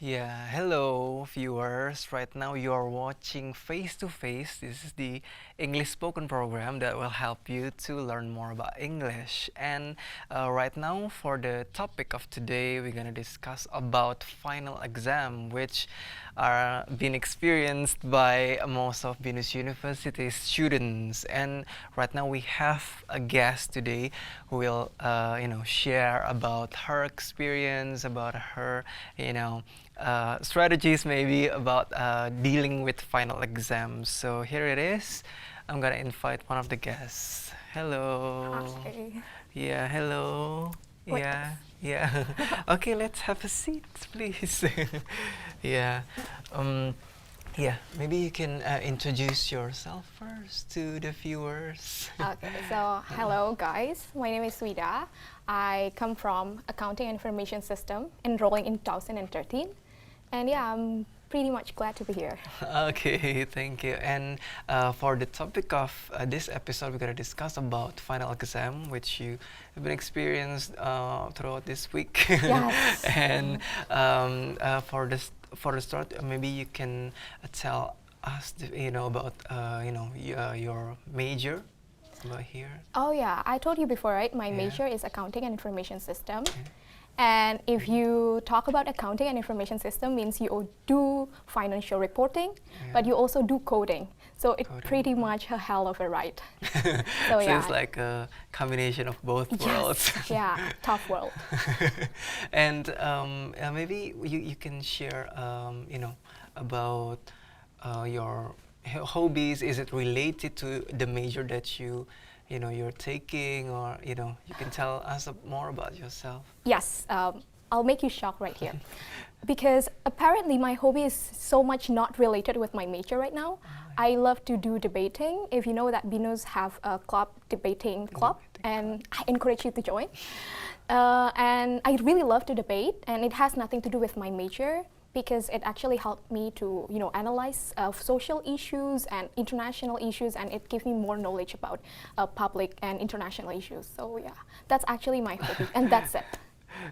Yeah, hello viewers. Right now you are watching Face to Face. This is the English spoken program that will help you to learn more about English. And right now for the topic of today, we're gonna discuss about final exam, which are being experienced by most of BINUS University students. And right now we have a guest today who will, share about her experience, about her, strategies maybe about dealing with final exams. So here it is. I'm gonna invite one of the guests. Hello. Hi. Yeah, hello. Wait. Yeah, yeah. Okay, let's have a seat, please. Yeah. Um, yeah, maybe you can introduce yourself first to the viewers. Okay, so hello guys. My name is Swida. I come from Accounting and Information System, enrolling in 2013. And yeah, I'm pretty much glad to be here. Okay, thank you. And for the topic of this episode, we're gonna discuss about final exam, which you have been experienced throughout this week. Yes. And for the start, maybe you can tell us, about your major about here. Oh yeah, I told you before, right? My Yeah. major is Accounting and Information System. Okay. And if you talk about accounting and information system, means you do financial reporting, but you also do coding. So it's Coding. pretty much a hell of a ride. So yeah. it's like a combination of both worlds. Yes. Yeah, tough world. And maybe you can share, about your hobbies. Is it related to the major that you're taking, or you can tell us more about yourself? Yes, I'll make you shocked right here. Because apparently my hobby is so much not related with my major right now. I love to do debating. If you know that BINUS have a debating club, and I encourage you to join. And I really love to debate, and it has nothing to do with my major, because it actually helped me to analyze social issues and international issues, and it gives me more knowledge about public and international issues. So yeah, that's actually my hobby, and that's it.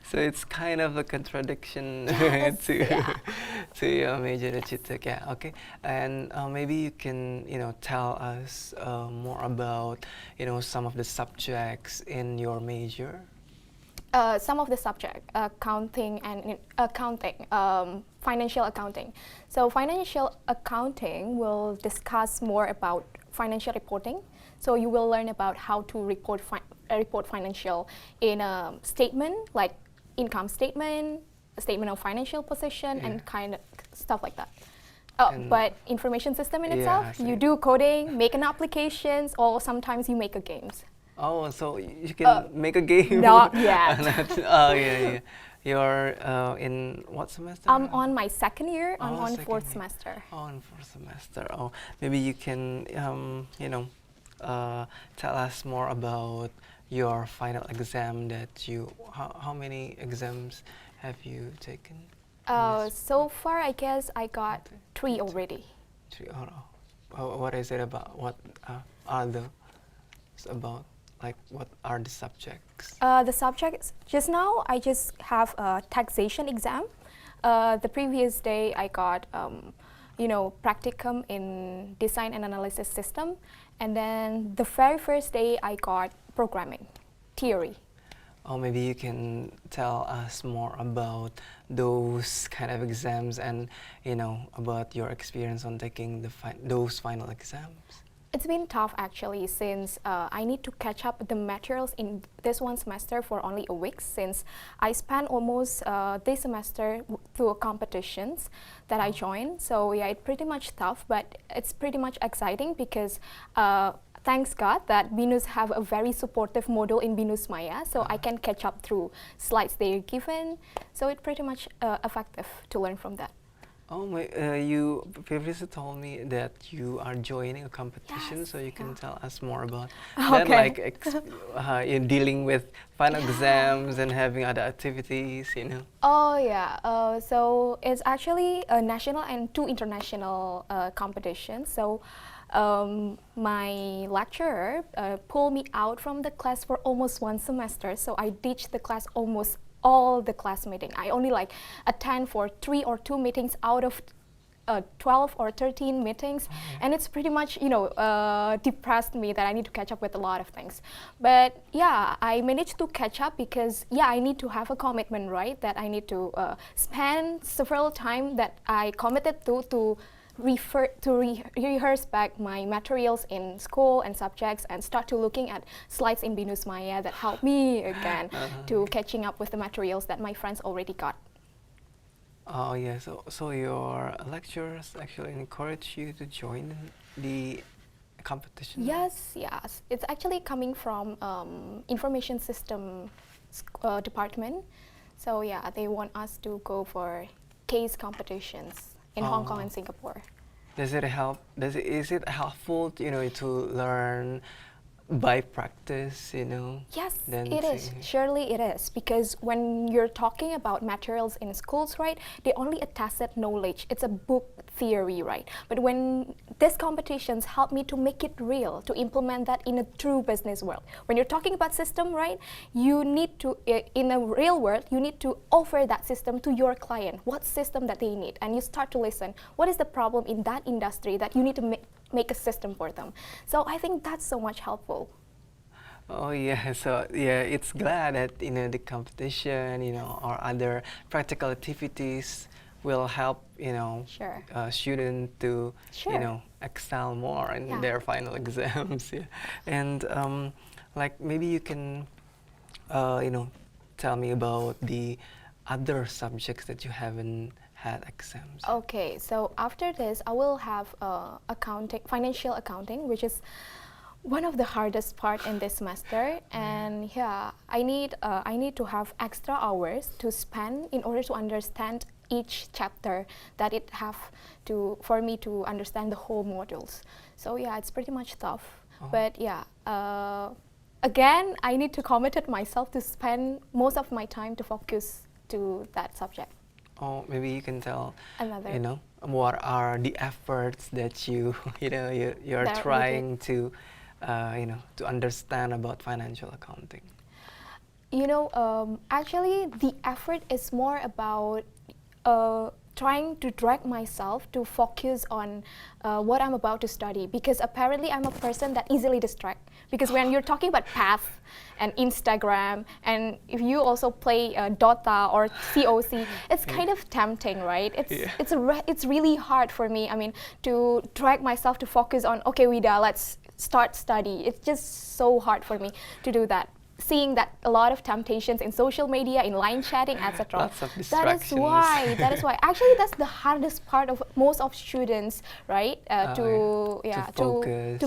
So it's kind of a contradiction Yes, to yeah. to your major that you took. Yeah, okay. And maybe you can tell us more about some of the subjects in your major. Some of the subject, financial accounting. So financial accounting will discuss more about financial reporting. So you will learn about how to report financial in a statement, like income statement, a statement of financial position, and kind of stuff like that. But information system in itself, you do coding, make an applications, or sometimes you make a games. Oh, so you can make a game? Not yet. Oh, yeah. You're in what semester? I'm on my second year. I'm on second fourth year. semester. Oh, in fourth semester. Oh, maybe you can, tell us more about your final exam that how many exams have you taken? So far, I guess I got 3 already. What is it about? What are the about? Like, what are the subjects? The subjects, just now, I just have a taxation exam. The previous day, I got, practicum in design and analysis system. And then the very first day, I got programming, theory. Oh, maybe you can tell us more about those kind of exams and, about your experience on taking those final exams. It's been tough actually, since I need to catch up the materials in this one semester for only a week, since I spent almost this semester through competitions that I joined. So yeah, it's pretty much tough, but it's pretty much exciting because thanks God that BINUS have a very supportive module in BINUS Maya, so I can catch up through slides they're given. So it's pretty much effective to learn from that. Oh, you previously told me that you are joining a competition, Yes, so you can tell us more about Okay. that, like in dealing with final exams and having other activities, Oh yeah, so it's actually a national and 2 international competitions. So my lecturer pulled me out from the class for almost 1 semester, so I ditched the class almost all the class meeting. I only like attend for 3 or 2 meetings out of 12 or 13 meetings, and it's pretty much, depressed me that I need to catch up with a lot of things. But yeah, I managed to catch up because I need to have a commitment, right? That I need to spend several time that I committed to rehearse back my materials in school and subjects and start to looking at slides in BINUS Maya that help me again to catching up with the materials that my friends already got. Oh yeah, so your lecturers actually encourage you to join the competition? Yes. It's actually coming from information system department. So yeah, they want us to go for case competitions in Hong Kong and Singapore. Does it help? Is it helpful, to learn by practice, Yes, then it is. Surely it is. Because when you're talking about materials in schools, right, they only a tacit knowledge. It's a book theory, right? But when these competitions help me to make it real, to implement that in a true business world. When you're talking about system, right, you need to, in a real world, you need to offer that system to your client. What system that they need? And you start to listen. What is the problem in that industry that you need to make a system for them? So I think that's so much helpful. Oh yeah, so yeah, it's glad that the competition, or other practical activities will help Sure. Student to Sure. excel more in Yeah. their final exams. Yeah. And like maybe you can tell me about the other subjects that you haven't had exams. Okay, so after this, I will have financial accounting, which is one of the hardest part in this semester. And yeah, I need to have extra hours to spend in order to understand each chapter that it have to for me to understand the whole modules. So yeah, it's pretty much tough. But yeah, again, I need to commit myself to spend most of my time to focus to that subject. Oh, maybe you can tell Another. what are the efforts that you're That trying to to understand about financial accounting. Actually, the effort is more about trying to drag myself to focus on what I'm about to study, because apparently I'm a person that easily distracts. Because when you're talking about path and Instagram, and if you also play Dota or COC, it's kind of tempting, right? It's really hard for me. I mean, to drag myself to focus on, okay, Vida, let's start study. It's just so hard for me to do that. Seeing that a lot of temptations in social media, in line chatting, etc. Lots of distractions. That is why. Actually, that's the hardest part of most of students, right? To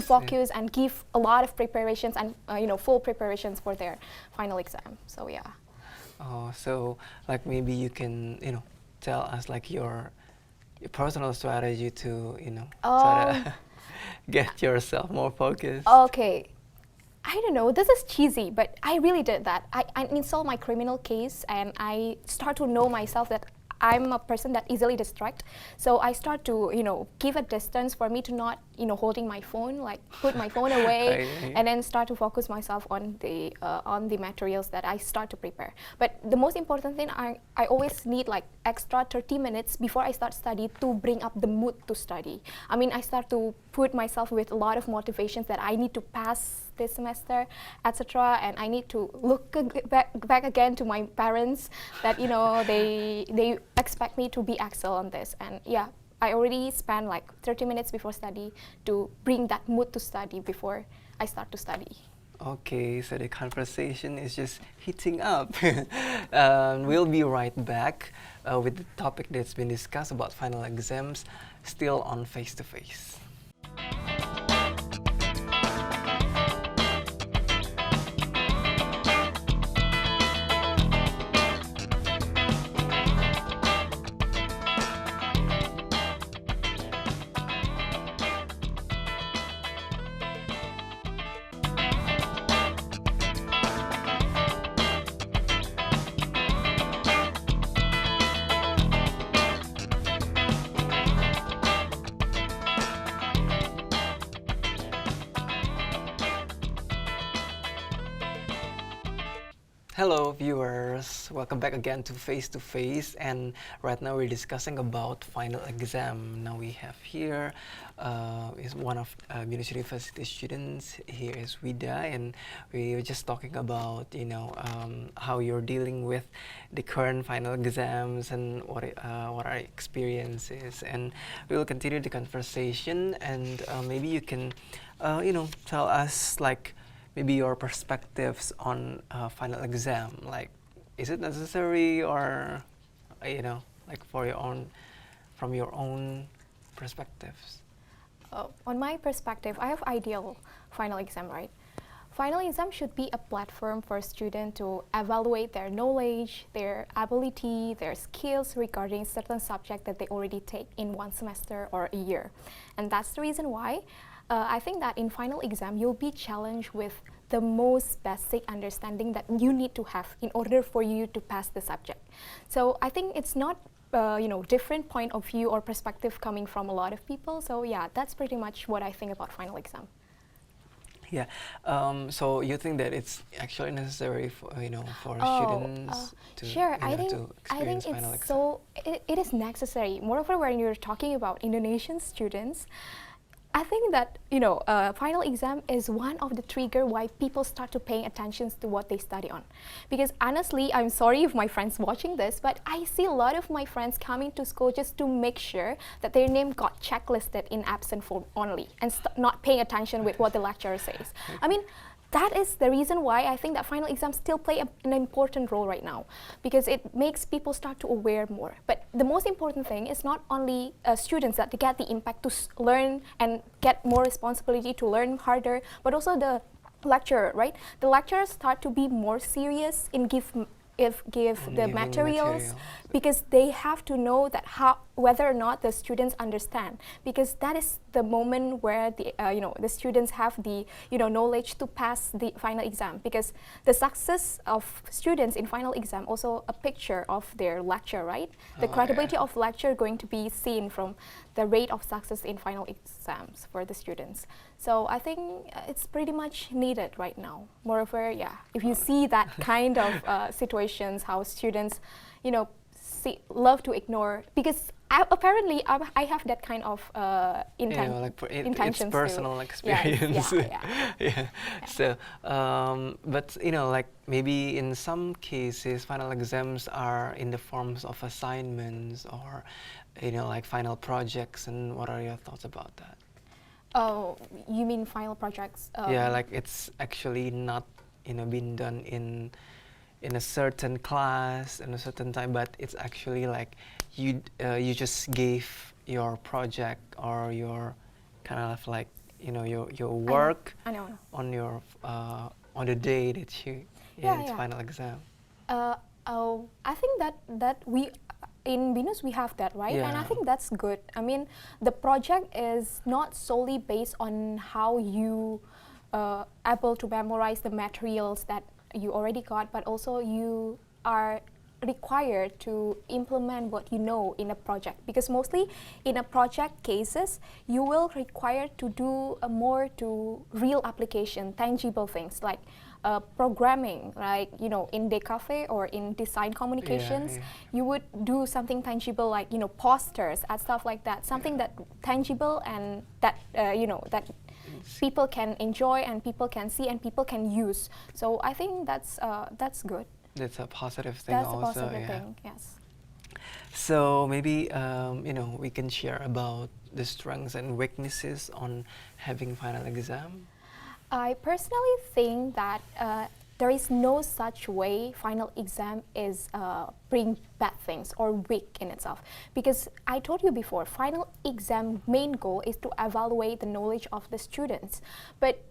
focus and give a lot of preparations and full preparations for their final exam. So yeah. Oh, so like maybe you can tell us like your personal strategy to try to get yourself more focused. Okay. I don't know, this is cheesy, but I really did that. I installed my criminal case and I start to know myself that I'm a person that easily distracts. So I start to, give a distance for me to not, holding my phone, like put my phone away and then start to focus myself on the materials that I start to prepare. But the most important thing, I always need like extra 30 minutes before I start study to bring up the mood to study. I mean, I start to put myself with a lot of motivations that I need to pass this semester, etc. And I need to look back again to my parents that they expect me to be excel on this. And yeah, I already spent like 30 minutes before study to bring that mood to study before I start to study. Okay, so the conversation is just heating up. We'll be right back with the topic that's been discussed about final exams, still on Face to Face. Hello viewers, welcome back again to Face to Face, and right now we're discussing about final exam. Now we have here is one of BINUS University students. Here is Vida, and we were just talking about how you're dealing with the current final exams and what our experiences, and we will continue the conversation, and maybe you can tell us like maybe your perspectives on final exam, like is it necessary, or like for your own, from your own perspectives. On my perspective, I have ideal final exam, right? Final exam should be a platform for students to evaluate their knowledge, their ability, their skills regarding certain subject that they already take in one semester or a year. And that's the reason why I think that in final exam, you'll be challenged with the most basic understanding that you need to have in order for you to pass the subject. So I think it's not different point of view or perspective coming from a lot of people. So yeah, that's pretty much what I think about final exam. Yeah. So you think that it's actually necessary for for students to sure. to I think experience final it's exam? it is necessary. Moreover, when you're talking about Indonesian students, I think that final exam is one of the trigger why people start to pay attention to what they study on. Because honestly, I'm sorry if my friends watching this, but I see a lot of my friends coming to school just to make sure that their name got checklisted in absent form only, and not paying attention with what the lecturer says. I mean, that is the reason why I think that final exams still play an important role right now, because it makes people start to aware more. But the most important thing is not only students that they get the impact to learn and get more responsibility to learn harder, but also the lecturer, right? The lecturers start to be more serious in give the materials, because they have to know that whether or not the students understand, because that is the moment where the students have the knowledge to pass the final exam. Because the success of students in final exam also a picture of their lecture, right? The credibility of lecture going to be seen from the rate of success in final exams for the students. So I think it's pretty much needed right now. Moreover, yeah, if you see that kind of situations, how students, love to ignore, because apparently I have that kind of intentions. It's personal too. experience. Yeah. Yeah. So, but like maybe in some cases, final exams are in the forms of assignments, or like final projects. And what are your thoughts about that? Oh, you mean final projects? Yeah, like it's actually not being done in a certain class in a certain time, but it's actually like you just gave your project or your kind of like your work I know. on your on the day that you final exam. I think that we in BINUS we have that, right? Yeah. And I think that's good. I mean, the project is not solely based on how you able to memorize the materials that you already got, but also you are required to implement what you know in a project. Because mostly in a project cases, you will require to do more to real application, tangible things like programming, like in DKV or in design communications, you would do something tangible like posters and stuff like that, something that tangible and that that people can enjoy and people can see and people can use. So I think that's good. That's a positive thing. That's also, a positive thing, yes. So maybe we can share about the strengths and weaknesses on having final exam. I personally think that there is no such way final exam is bring bad things or weak in itself. Because I told you before, final exam main goal is to evaluate the knowledge of the students. But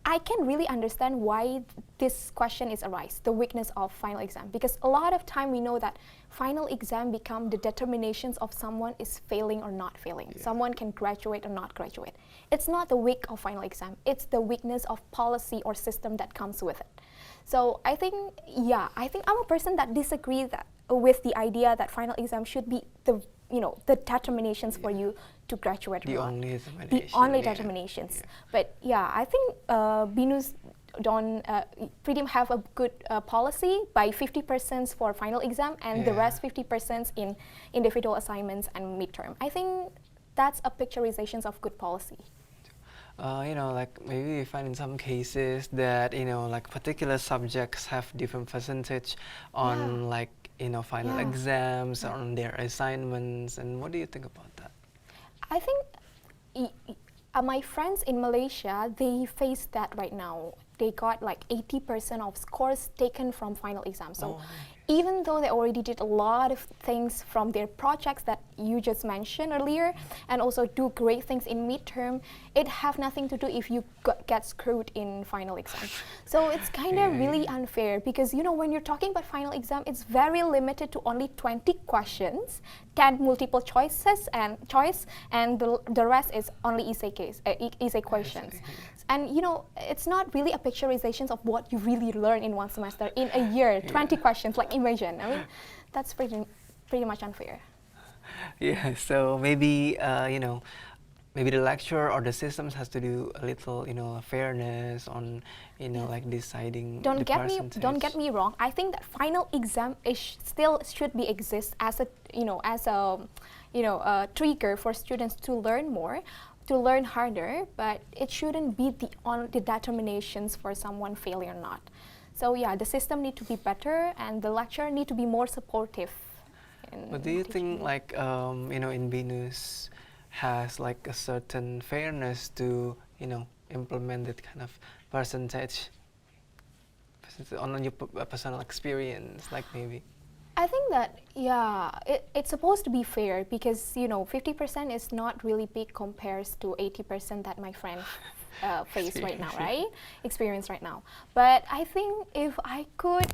I can really understand why this question is arise, the weakness of final exam. Because a lot of time we know that final exam become the determinations of someone is failing or not failing. Yeah. Someone can graduate or not graduate. It's not the weak of final exam, it's the weakness of policy or system that comes with it. So I think I'm a person that disagree with the idea that final exam should be the determinations for you to graduate or not. Only The only determinations. Yeah. But yeah, I think BINUS pretty have a good policy by 50% for final exam and the rest 50% in individual assignments and midterm. I think that's a picturization of good policy. Like maybe we find in some cases that like particular subjects have different percentage on like final exams on their assignments. And what do you think about that? I think my friends in Malaysia, they face that right now. They got like 80% of scores taken from final exams. So even though they already did a lot of things from their projects that you just mentioned earlier, and also do great things in midterm, it have nothing to do if you get screwed in final exam. So it's kind of really unfair because when you're talking about final exam, it's very limited to only 20 questions, 10 multiple choices and the rest is only essay questions. And it's not really a picturization of what you really learn in one semester in a year. 20 questions, like imagine. I mean, that's pretty much unfair. Yeah. So maybe maybe the lecturer or the systems has to do a little fairness on like deciding the percentage. Don't get me wrong. I think that final exam still should be exist as a a trigger for students to learn more, to learn harder, but it shouldn't be the determinations for someone failing or not. So yeah, the system need to be better and the lecturer need to be more supportive. But do you think like in BINUS has like a certain fairness to implement that kind of percentage on your personal experience, like maybe? I think that it's supposed to be fair because 50% is not really big compared to 80% that my friend face right now, right? Experience right now. But I think if I could,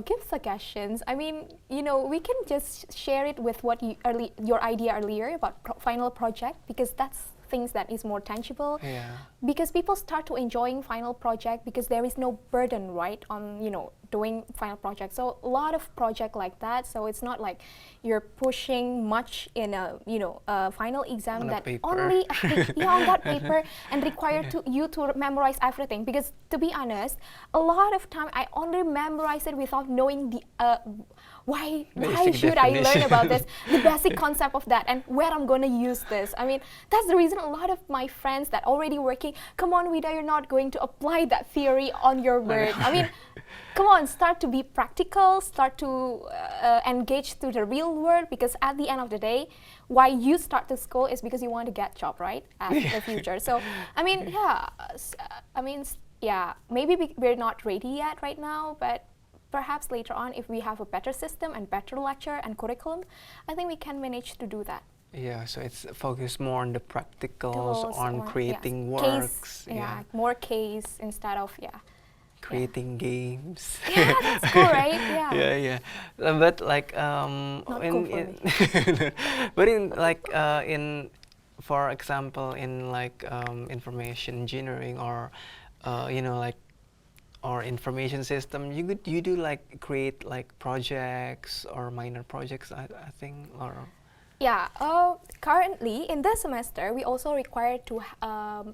give suggestions. I mean, we can just share it with what your idea earlier about final project because that's things that is more tangible. Yeah. Because people start to enjoying final project because there is no burden, right, on doing final project. So a lot of project like that. So it's not like you're pushing much in a a final exam on that paper. only on that paper and require you to memorize everything. Because to be honest, a lot of time I only memorize it without knowing the why should I learn about this, the basic concept of that, and where I'm going to use this. I mean, that's the reason a lot of my friends that already working, come on, Vida, you're not going to apply that theory on your work. I mean, come on, start to be practical, start to engage to the real world, because at the end of the day, why you start to school is because you want to get job, right, at the future. So, I mean, maybe we're not ready yet right now, but perhaps later on, if we have a better system and better lecture and curriculum, I think we can manage to do that. Yeah, so it's focused more on the practicals, on creating works. More case instead of creating games. Yeah, that's cool, right? Yeah. Yeah. But like Not cool for me. but in like for example, in like information engineering or like or information system, you do like create like projects or minor projects, I think, or. Yeah, currently in this semester, we also required to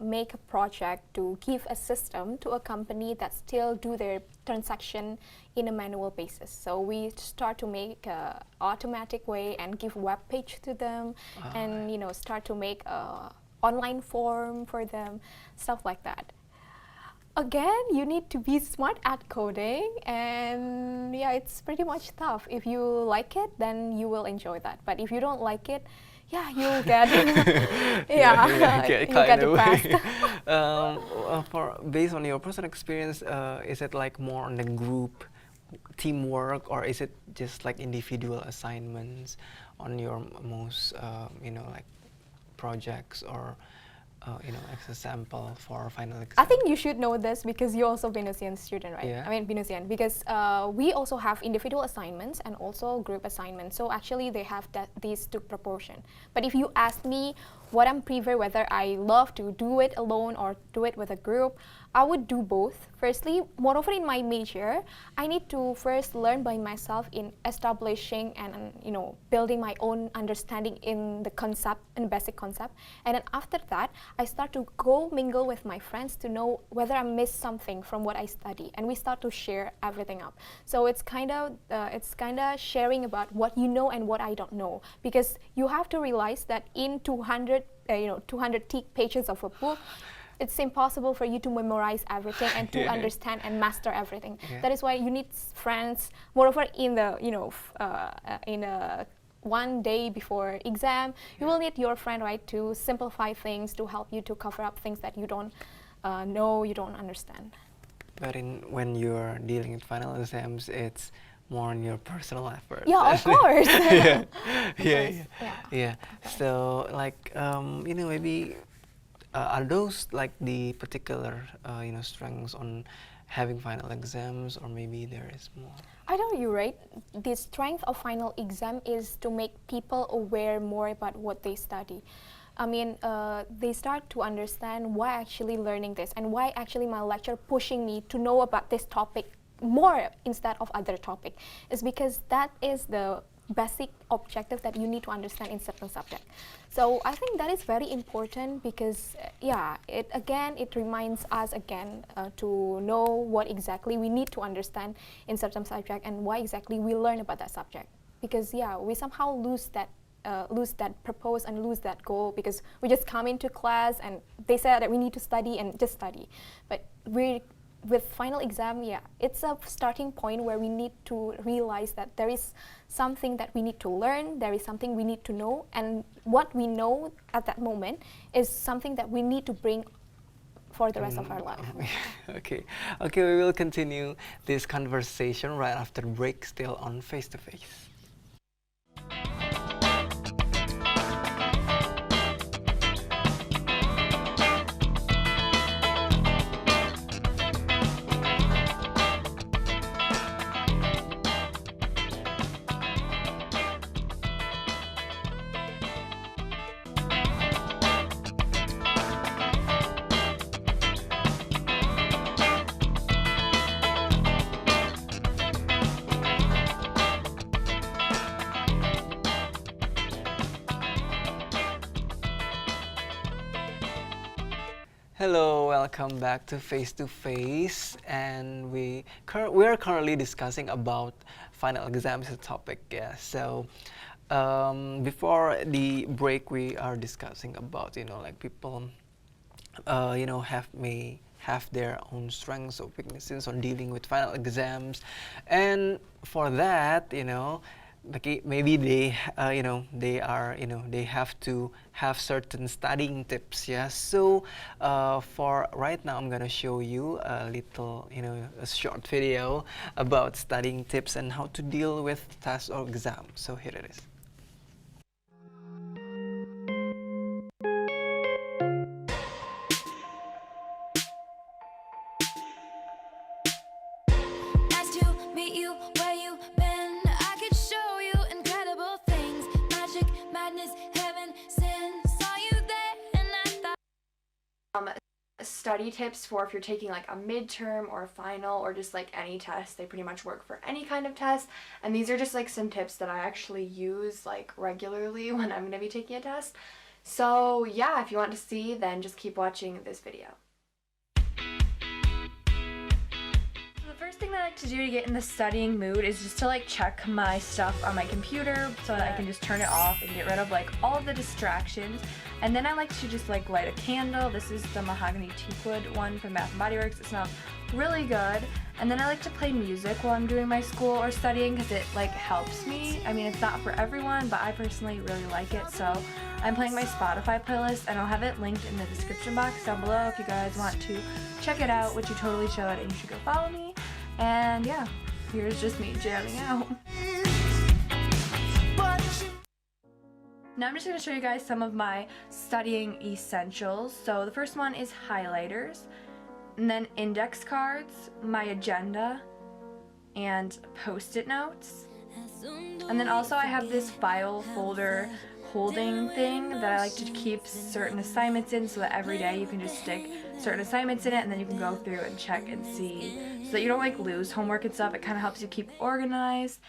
make a project to give a system to a company that still do their transaction in a manual basis. So we start to make a automatic way and give web page to them, and start to make a online form for them, stuff like that. Again, you need to be smart at coding, and it's pretty much tough. If you like it, then you will enjoy that. But if you don't like it, you'll get you get depressed. Based on your personal experience, is it like more on the group teamwork, or is it just like individual assignments on your most like projects, or as a sample for final exam? I think you should know this because you're also BINUSian student, right? Yeah. I mean BINUSian, because we also have individual assignments and also group assignments. So actually they have these two proportion. But if you ask me what I'm prefer, whether I love to do it alone or do it with a group, I would do both. Firstly, moreover in my major, I need to first learn by myself in establishing and building my own understanding in the concept and basic concept. And then after that, I start to go mingle with my friends to know whether I missed something from what I study, and we start to share everything up. So it's kind of sharing about what you know and what I don't know, because you have to realize that in 200 200 thick pages of a book, it's impossible for you to memorize everything and to understand and master everything. That is why you need friends. Moreover, in the in a one day before exam, you will need your friend, right, to simplify things, to help you to cover up things that you don't know, you don't understand. But when you're dealing with final exams, it's more on your personal effort. Yeah, of course. Yeah. So like maybe are those like the particular strengths on having final exams, or maybe there is more? I know you're right. The strength of final exam is to make people aware more about what they study. I mean, they start to understand why actually learning this and why actually my lecturer pushing me to know about this topic more instead of other topic. Is because that is the basic objective that you need to understand in certain subject. So I think that is very important because it reminds us again to know what exactly we need to understand in certain subject and why exactly we learn about that subject. Because we somehow lose that purpose and lose that goal because we just come into class and they said that we need to study and just study. But with final exam, it's a starting point where we need to realize that there is something that we need to learn, there is something we need to know, and what we know at that moment is something that we need to bring for the rest of our life. Okay, we will continue this conversation right after break, still on Face to Face. Hello, welcome back to Face, and we are currently discussing about final exams as a topic. So before the break, we are discussing about like people may have their own strengths or weaknesses on dealing with final exams, and for that maybe they they have to have certain studying tips. So for right now, I'm gonna show you a little a short video about studying tips and how to deal with tests or exams. So here it is. Study tips for if you're taking like a midterm or a final or just like any test. They pretty much work for any kind of test, and these are just like some tips that I actually use like regularly when I'm going to be taking a test. So yeah, if you want to see, then just keep watching this video. The first thing that I like to do to get in the studying mood is just to like check my stuff on my computer so that I can just turn it off and get rid of like all of the distractions. And then I like to just like light a candle. This is the mahogany teakwood one from Bath & Body Works. It smells really good. And then I like to play music while I'm doing my school or studying because it like helps me. I mean, it's not for everyone, but I personally really like it. So I'm playing my Spotify playlist, and I'll have it linked in the description box down below if you guys want to check it out, which you totally should, and you should go follow me. And yeah, here's just me jamming out. Now I'm just going to show you guys some of my studying essentials. So the first one is highlighters, and then index cards, my agenda, and post-it notes. And then also I have this file folder holding thing that I like to keep certain assignments in so that every day you can just stick certain assignments in it, and then you can go through and check and see so that you don't like lose homework and stuff. It kind of helps you keep organized.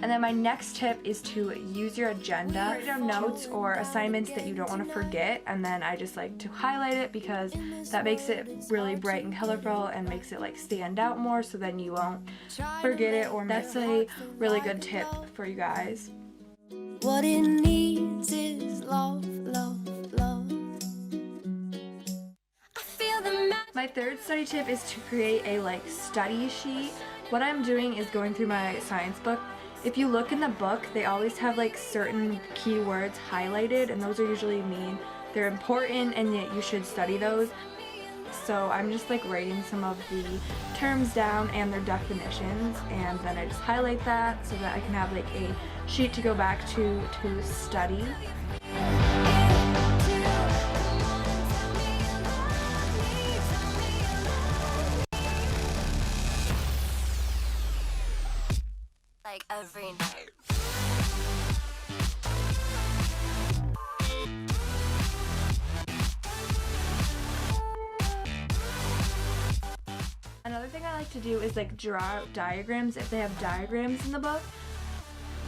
And then my next tip is to use your agenda. Write down notes or assignments that you don't want to forget, and then I just like to highlight it because that makes it really bright and colorful and makes it like stand out more, so then you won't forget it. Or that's a really good tip for you guys. What it needs is love, love, love. I feel the My third study tip is to create a study sheet. What I'm doing is going through my science book. If you look in the book, they always have certain keywords highlighted, and those are usually mean they're important and yet you should study those. So I'm just writing some of the terms down and their definitions, and then I just highlight that so that I can have a sheet to go back to study. every night. Another thing I like to do is draw out diagrams if they have diagrams in the book.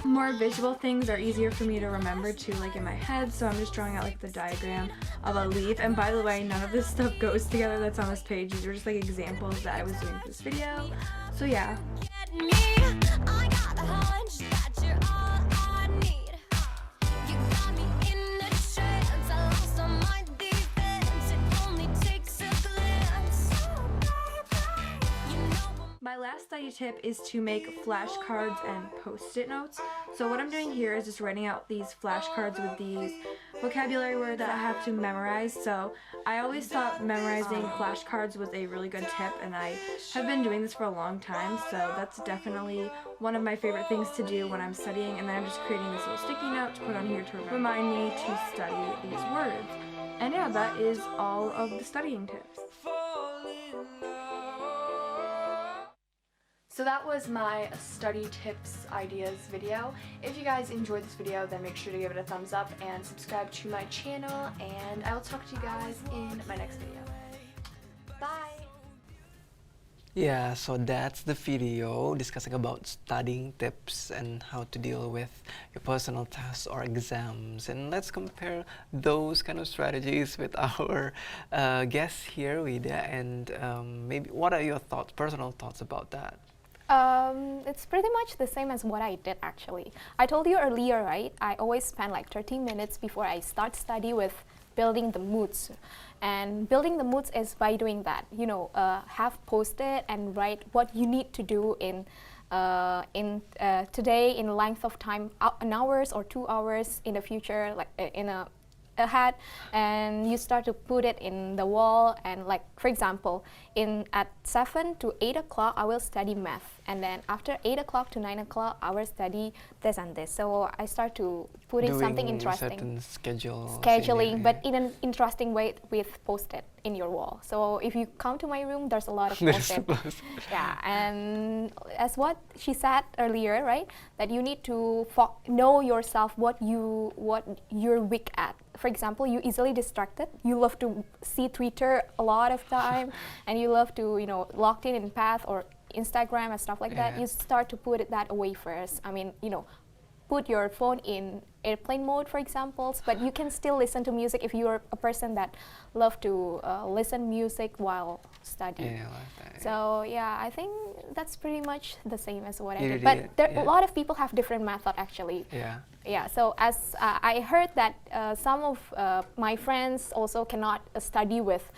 More visual things are easier for me to remember too, in my head, so I'm just drawing out the diagram of a leaf. And by the way, none of this stuff goes together that's on this page. These are just examples that I was doing for this video. So yeah. My last study tip is to make flashcards and post-it notes. So what I'm doing here is just writing out these flashcards with these vocabulary words that I have to memorize. So I always thought memorizing flashcards was a really good tip, and I have been doing this for a long time, so that's definitely one of my favorite things to do when I'm studying. And then I'm just creating this little sticky note to put on here to remind me to study these words. And yeah, that is all of the studying tips. So that was my study tips ideas video. If you guys enjoyed this video, then make sure to give it a thumbs up and subscribe to my channel, and I will talk to you guys in my next video. Bye! Yeah, so that's the video discussing about studying tips and how to deal with your personal tests or exams. And let's compare those kind of strategies with our guest here, Vida, and maybe what are your thoughts, personal thoughts about that? It's pretty much the same as what I did actually. I told you earlier, right? I always spend 30 minutes before I start study with building the moods. And building the moods is by doing that. Have post-it and write what you need to do in today in length of time, an hours or 2 hours in the future, in ahead, and you start to put it in the wall. And for example, at 7 to 8 o'clock I will study math, and then after 8 o'clock to 9 o'clock I will study this and this. So I start to put in something interesting, scheduling, but in an interesting way with post-it in your wall. So if you come to my room, there's a lot of post-it. Yeah, and as what she said earlier, right, that you need to know yourself, what you're weak at. For example, you easily distracted. You love to see Twitter a lot of time, and you love to locked in Path or Instagram and stuff like that. You start to put that away first. I mean, put your phone in airplane mode, for example, but you can still listen to music if you're a person that love to listen music while studying. Yeah, like that. So yeah, I think that's pretty much the same as what I did. But a lot of people have different method actually. Yeah. Yeah. So as I heard that some of my friends also cannot study with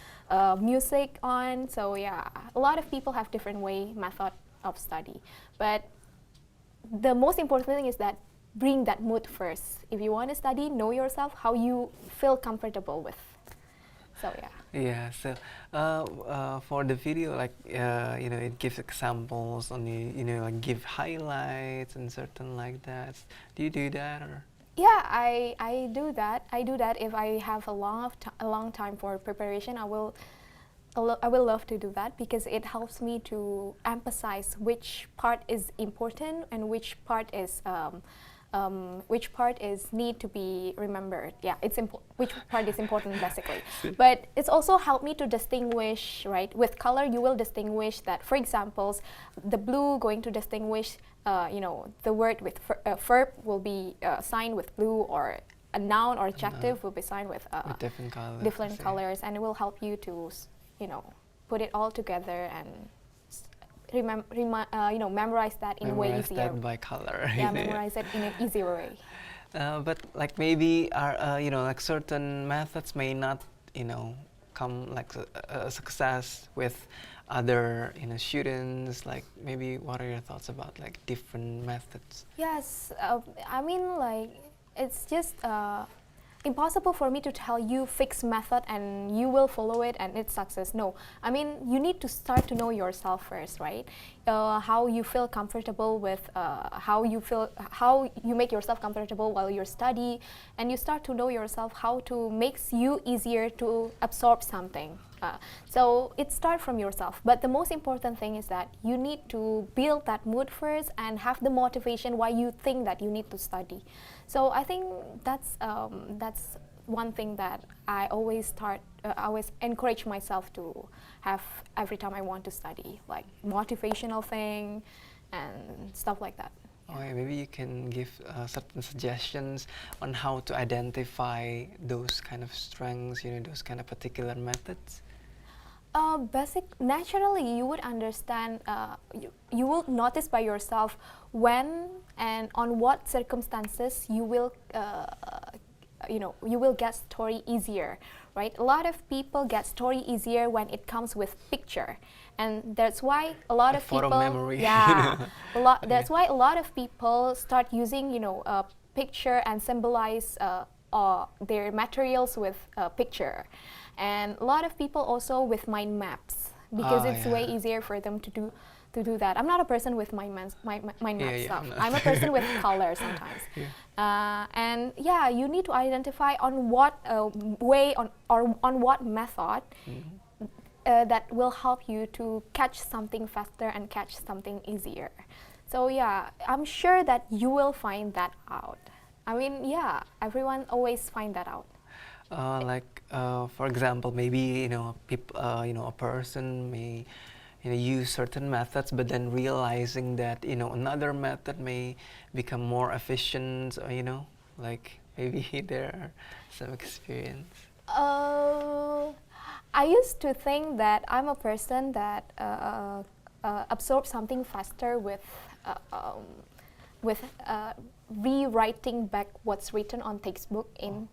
music on. So yeah, a lot of people have different method of study. But the most important thing is that bring that mood first. If you want to study, know yourself, how you feel comfortable with. So yeah. Yeah. So for the video, it gives examples on give highlights and certain like that. Do you do that or? Yeah, I do that. I do that if I have a long time for preparation. I will love to do that because it helps me to emphasize which part is important and which part is which part is need to be remembered. Yeah, which part is important basically. But it's also helped me to distinguish, right? With color, you will distinguish that, for examples, the blue going to distinguish, the word with verb will be signed with blue, or a noun or adjective will be signed with different colors. Different colors, and it will help you to, put it all together and memorize that in a way Memorize easier. that by color. Yeah, memorize it in an easier way. But like maybe our, like certain methods may not, come like a success with other, students. Like maybe what are your thoughts about like different methods? Yes, I mean, like, it's just impossible for me to tell you fixed method and you will follow it and it's success. No, I mean, you need to start to know yourself first, right? How you feel comfortable with, how you make yourself comfortable while you study, and you start to know yourself how to makes you easier to absorb something. So it starts from yourself, but the most important thing is that you need to build that mood first and have the motivation why you think that you need to study. So I think that's one thing that I always always encourage myself to have every time I want to study, like motivational thing and stuff like that. Okay, maybe you can give certain suggestions on how to identify those kind of strengths, those kind of particular methods. Naturally, you would understand, you will notice by yourself when and on what circumstances you will, you will get story easier, right? A lot of people get story easier when it comes with picture, and that's why a lot of photo people, memory. yeah, that's why a lot of people start using, a picture and symbolize their materials with a picture. And a lot of people also with mind maps, because it's way easier for them to do that. I'm not a person with mind maps stuff. I'm a person with color sometimes. And yeah, you need to identify on what way or on what method that will help you to catch something faster and catch something easier. So yeah, I'm sure that you will find that out. I mean, yeah, everyone always find that out. For example, maybe a person may use certain methods, but then realizing that another method may become more efficient. Like maybe there are some experience. I used to think that I'm a person that absorbs something faster with rewriting back what's written on textbook in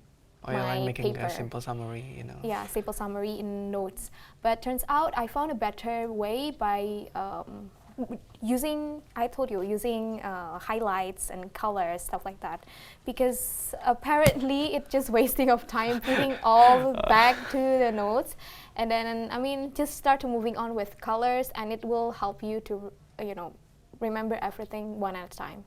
my like making paper. a simple summary, Yeah, simple summary in notes. But turns out I found a better way by using highlights and colors, stuff like that. Because apparently it's just wasting of time putting all back to the notes. And then, I mean, just start to moving on with colors, and it will help you to, remember everything one at a time.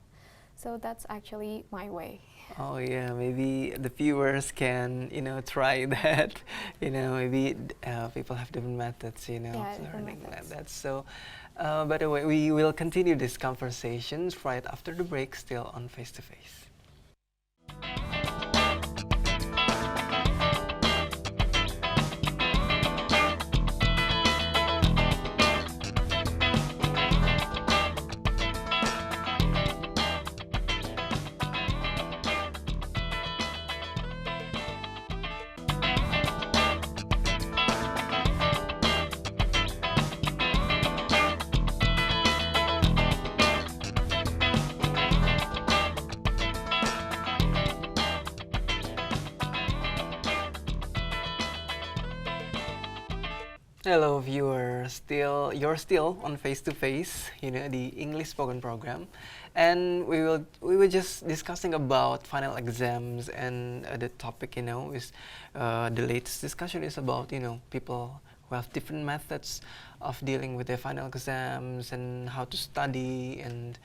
So that's actually my way. Oh yeah, maybe the viewers can try that. Maybe people have different methods, learning that. So, by the way, we will continue these conversations right after the break, still on Face to Face. Hello viewers, you're still on Face to Face, the English spoken program, and we were just discussing about final exams, and the topic is the latest discussion is about people who have different methods of dealing with their final exams and how to study. And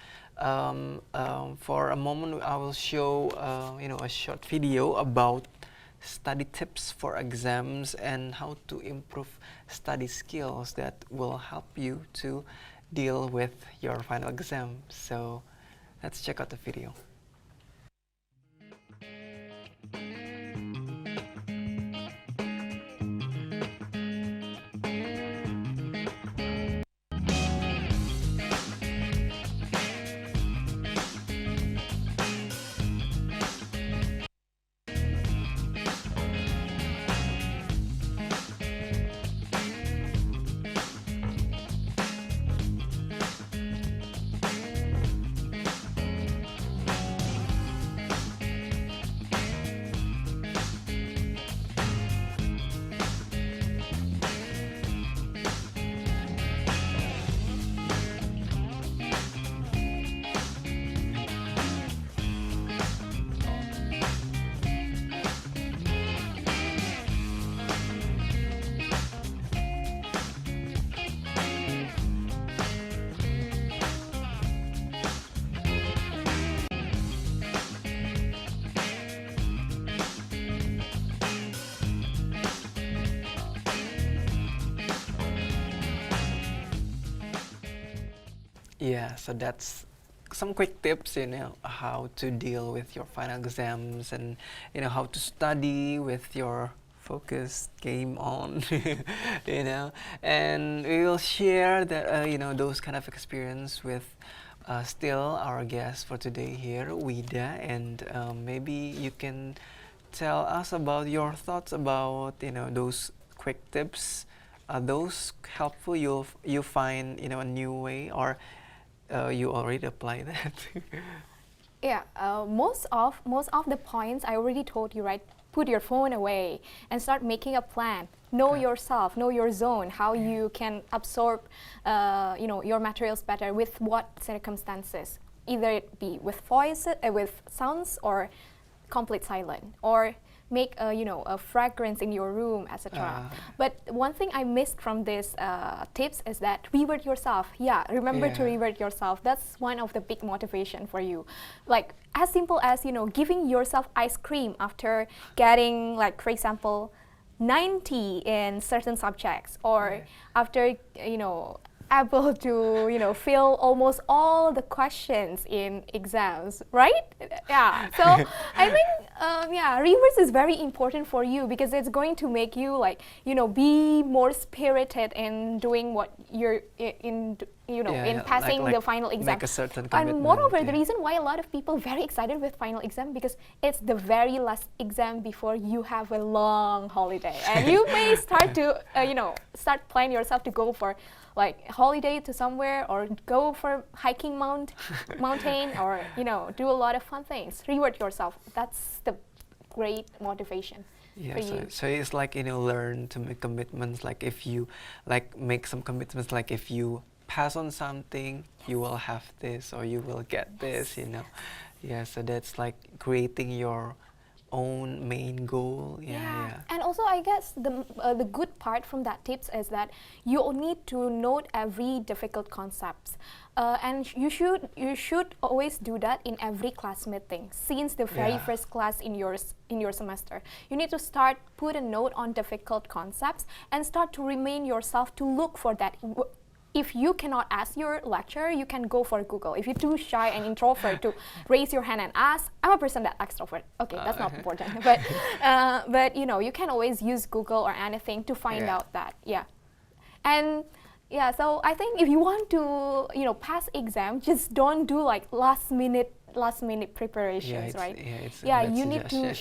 for a moment I will show a short video about study tips for exams and how to improve study skills that will help you to deal with your final exam. So let's check out the video. Yeah, so that's some quick tips, how to deal with your final exams and, how to study with your focus game on, and we will share that, those kind of experience with still our guest for today here, Wida, and maybe you can tell us about your thoughts about, those quick tips. Are those helpful? You find, a new way, or you already apply that? Yeah, most of the points I already told you, right? Put your phone away and start making a plan. Know yourself, know your zone, how you can absorb, your materials better with what circumstances. Either it be with voice, with sounds, or complete silent, or make a fragrance in your room, etc. But one thing I missed from this tips is that reward yourself. Yeah, remember to reward yourself. That's one of the big motivation for you. Like as simple as giving yourself ice cream after getting, like, for example, 90 in certain subjects, or after able to fill almost all the questions in exams, right? Yeah. So I think reverse is very important for you, because it's going to make you, like, be more spirited in doing what you're in passing the final exam. Make a certain commitment. And moreover, the reason why a lot of people very excited with final exam, because it's the very last exam before you have a long holiday, and you may start to start plan yourself to go for, like, holiday to somewhere, or go for hiking mountain, or do a lot of fun things. Reward yourself. That's the great motivation. Yeah, so it's like, learn to make commitments. Like if you make some commitments, like if you pass on something, you will have this, or you will get this, Yeah, so that's like creating your own main goal. Yeah. And also, I guess the good part from that tips is that you need to note every difficult concepts, and you should always do that in every class meeting since the very first class in your semester. You need to put a note on difficult concepts and start to remind yourself to look for that. If you cannot ask your lecturer, you can go for Google. If you're too shy and introvert to raise your hand and ask, I'm a person that extrovert. Okay, that's not important. But you can always use Google or anything to find out that. And so I think if you want to pass exam, just don't do like last minute preparations, right? You need to.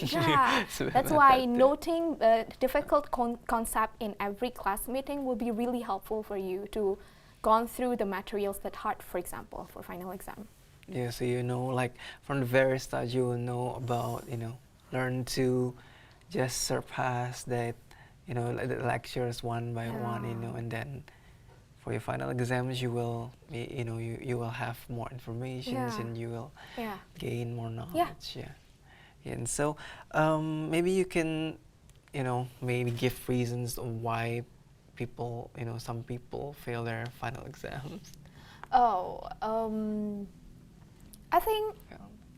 That's why noting the difficult concept in every class meeting will be really helpful for you to gone through the materials that hard, for example, for final exam. Yeah, so like from the very start, you will know about, learn to just surpass that, the lectures one by one, and then for your final exams, you will, you will have more information and you will gain more knowledge. And so maybe you can, maybe give reasons of why people, some people fail their final exams. I think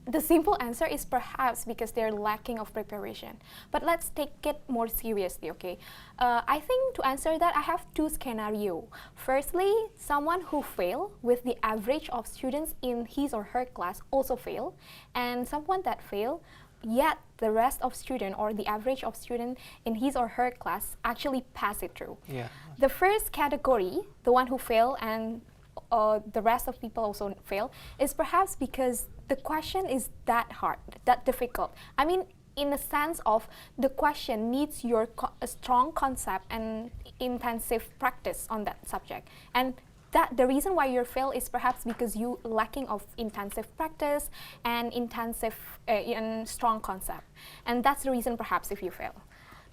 the simple answer is perhaps because they're lacking of preparation. But let's take it more seriously, okay? I think to answer that, I have two scenarios. Firstly, someone who fail with the average of students in his or her class also fail, and someone that fail, yet the rest of student or the average of student in his or her class actually pass it through. Yeah. The first category, the one who fail and the rest of people also fail, is perhaps because the question is that hard, that difficult. I mean, in the sense of the question needs your a strong concept and intensive practice on that subject. And that the reason why you fail is perhaps because you lacking of intensive practice and intensive and strong concept. And that's the reason perhaps if you fail.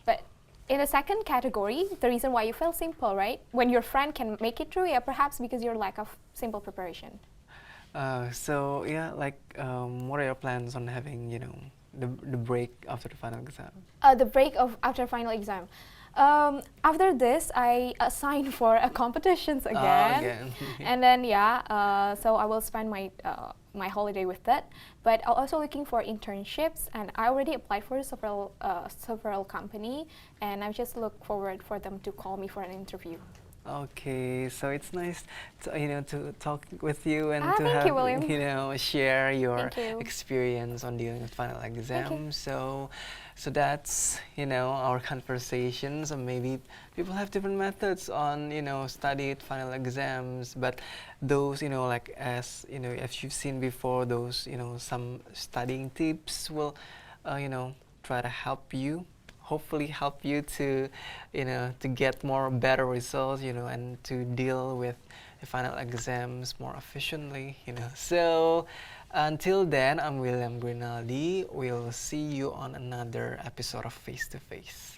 But in the second category, the reason why you fail simple, right? When your friend can make it through, yeah, perhaps because your lack of simple preparation. So yeah, like what are your plans on having, the break after the final exam? The break of after final exam. After this, I assigned for a competitions again, and then so I will spend my my holiday with that. But I'm also looking for internships, and I already applied for several company, and I just look forward for them to call me for an interview. Okay, so it's nice to, to talk with you and to thank have you, William. Share your Thank you. experience on dealing with final Thank you. exams. So that's our conversations. And maybe people have different methods on study final exams, but those like as as you've seen before, those some studying tips will try to help you. Hopefully help you to to get more better results and to deal with the final exams more efficiently so until then, I'm William Grinaldi. We'll see you on another episode of Face to Face.